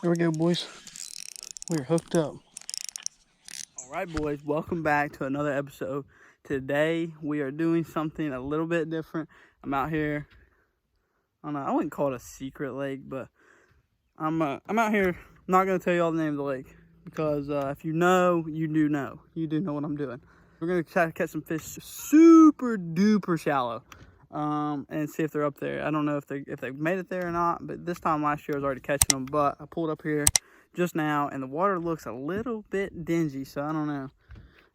Here we go, boys. We're hooked up. All right, boys, welcome back to another episode. Today we are doing something a little bit different. I'm out here on I wouldn't call it a secret lake, but I'm out here. I'm not gonna tell you all the name of the lake because if you know, you do know. You do know what I'm doing. We're gonna try to catch some fish super duper shallow, and see if they're up there. I don't know if they've made it there or not, but this time last year I was already catching them. But I pulled up here just now, and the water looks a little bit dingy, so I don't know.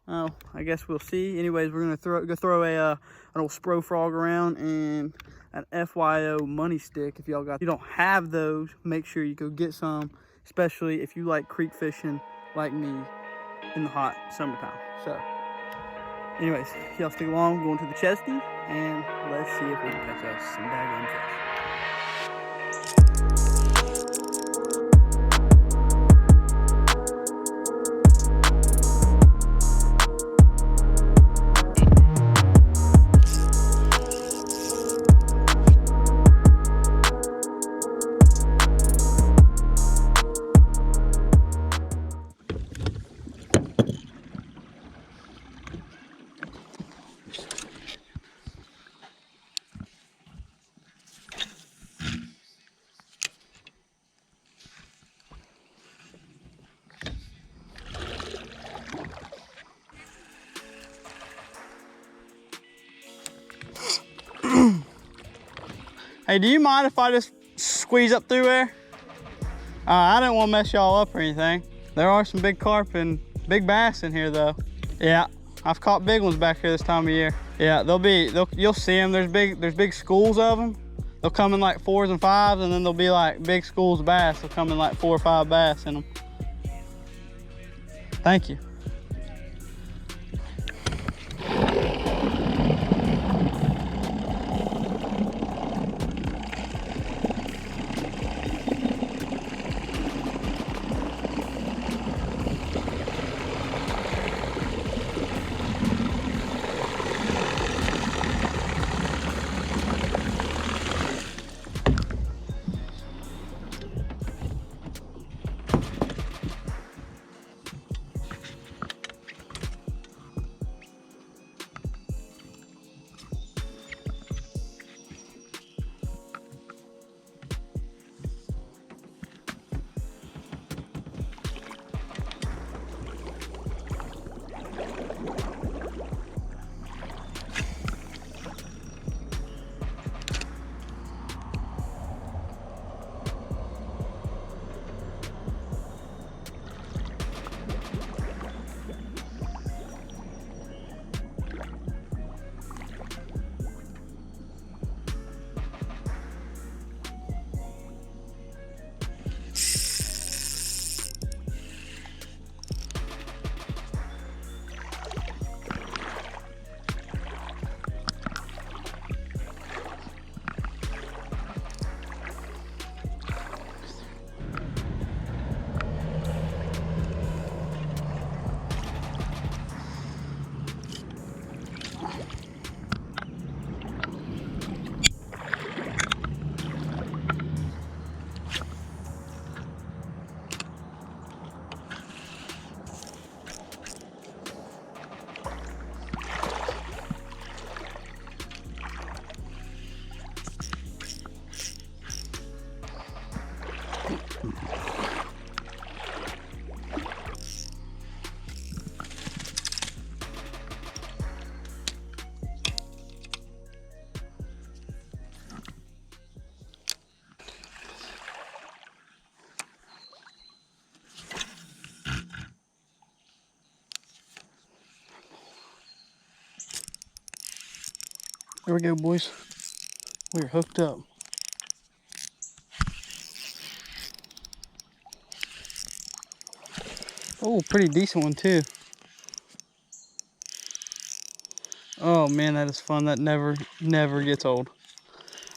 Oh, I guess we'll see. Anyways, we're gonna throw an old Spro frog around and an FYO money stick. If you don't have those, make sure you go get some, especially if you like creek fishing like me in the hot summertime. So, anyways, y'all stick along. Going to the chesty, and let's see if we can catch us some daggone fish. Hey, do you mind if I just squeeze up through there? I didn't want to mess y'all up or anything. There are some big carp and big bass in here though. Yeah, I've caught big ones back here this time of year. Yeah, you'll see them. There's big schools of them. They'll come in like 4s and 5s, and then there'll be like big schools of bass. They'll come in like 4 or 5 bass in them. Thank you. Here we go, boys. We're hooked up. Oh, pretty decent one too. Oh man, that is fun. That never gets old.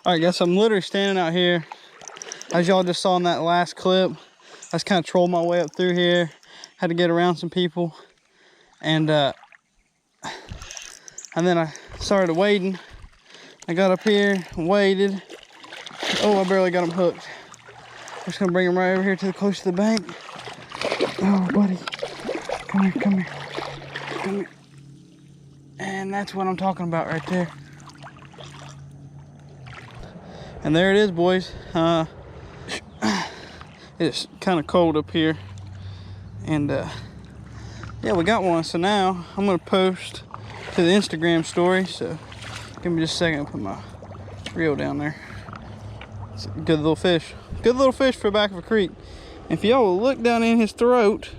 All right, guys, I'm literally standing out here. As y'all just saw in that last clip, I just kind of trolled my way up through here. Had to get around some people. And then I started wading. I got up here, waded. Oh, I barely got them hooked. just gonna bring him right over here to the close to the bank. Oh, buddy. Come here, come here. Come here. And that's what I'm talking about right there. And there it is, boys. It's kind of cold up here. And yeah, we got one. So now I'm gonna post to the Instagram story. So give me just a second to put my reel down there. It's a good little fish. Good little fish for the back of a creek. If y'all will look down in his throat,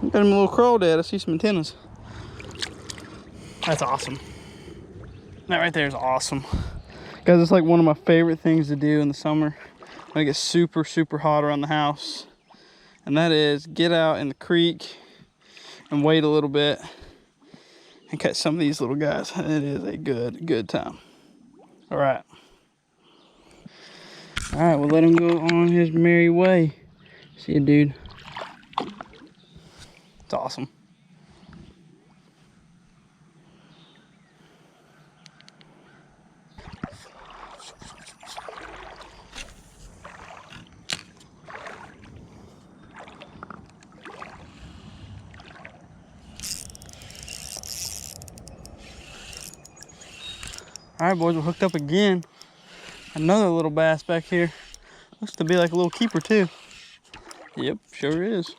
got him a little crawdad. I see some antennas. That's awesome. That right there is awesome. Guys, it's like one of my favorite things to do in the summer when it gets super, super hot around the house. And that is get out in the creek and wait a little bit and catch some of these little guys. It is a good time. All right. All right, we'll let him go on his merry way. See you, dude. It's awesome. All right, boys, we're hooked up again. Another little bass back here. Looks to be like a little keeper too. Yep, sure is.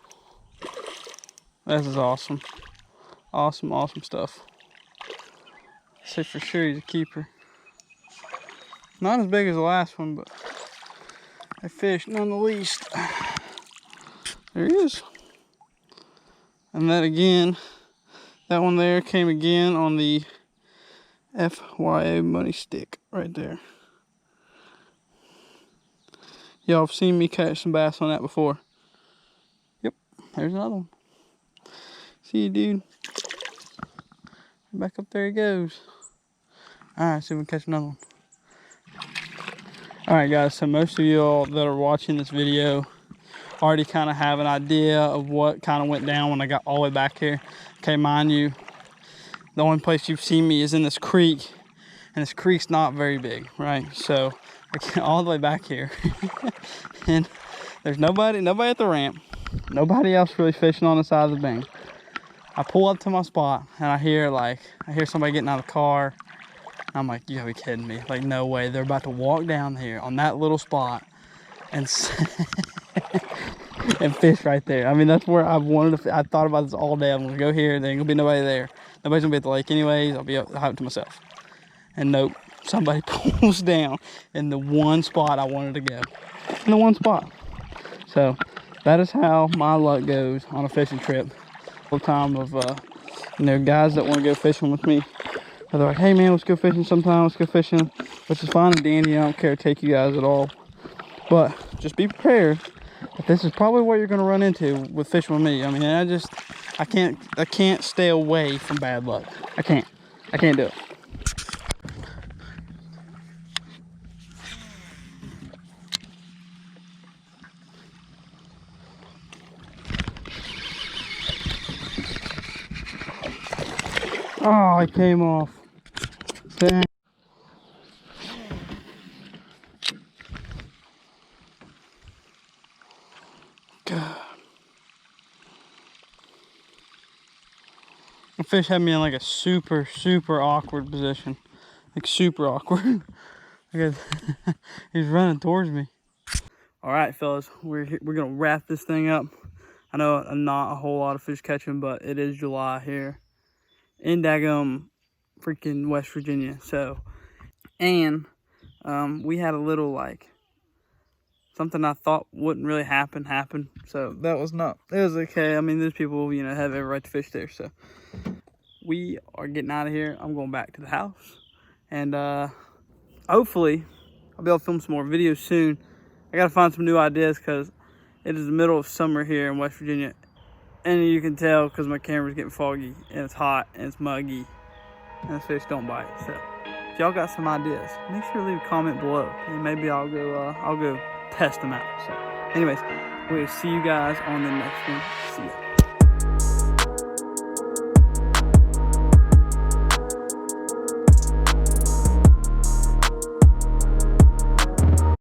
This is awesome. Awesome, awesome stuff. I'd say for sure he's a keeper. Not as big as the last one, but a fish none the least. There he is. And that again, that one there came again on the FYA money stick right there. Y'all have seen me catch some bass on that before. Yep, there's another one. See you, dude. Back up there he goes. Alright, see if we can catch another one. Alright guys, so most of y'all that are watching this video already kind of have an idea of what kind of went down when I got all the way back here. Okay, mind you, the only place you've seen me is in this creek, and this creek's not very big, right? So I get all the way back here and there's nobody at the ramp, nobody else really fishing on the side of the bank. I pull up to my spot and I hear somebody getting out of the car. I'm like, you gotta be kidding me. Like, no way, they're about to walk down here on that little spot and and fish right there. I mean, that's where I wanted to. I thought about this all day. I'm gonna go here, there ain't gonna be nobody there. Nobody's gonna be at the lake anyways. I'll have it to myself. And nope, somebody pulls down in the one spot I wanted to go. In the one spot. So that is how my luck goes on a fishing trip. All the time of guys that want to go fishing with me. They're like, hey man, let's go fishing sometime. Let's go fishing, which is fine and dandy. I don't care to take you guys at all. But just be prepared. This is probably what you're gonna run into with fishing with me. I mean, I can't stay away from bad luck. I can't do it. Oh, it came off. Dang. God. The fish had me in like a super, super awkward position. Like super awkward. Because he's running towards me. All right, fellas, we're gonna wrap this thing up. I know not a whole lot of fish catching, but it is July here in daggum freaking West Virginia. So, and we had a little like something I thought wouldn't really happen. So that was not, it was okay. I mean, there's people, have every right to fish there. So we are getting out of here. I'm going back to the house, and hopefully I'll be able to film some more videos soon. I gotta find some new ideas because it is the middle of summer here in West Virginia, and you can tell because my camera's getting foggy and it's hot and it's muggy and the fish don't bite. So if y'all got some ideas, make sure to leave a comment below and maybe I'll go test them out. So anyways, we'll see you guys on the next one. See ya.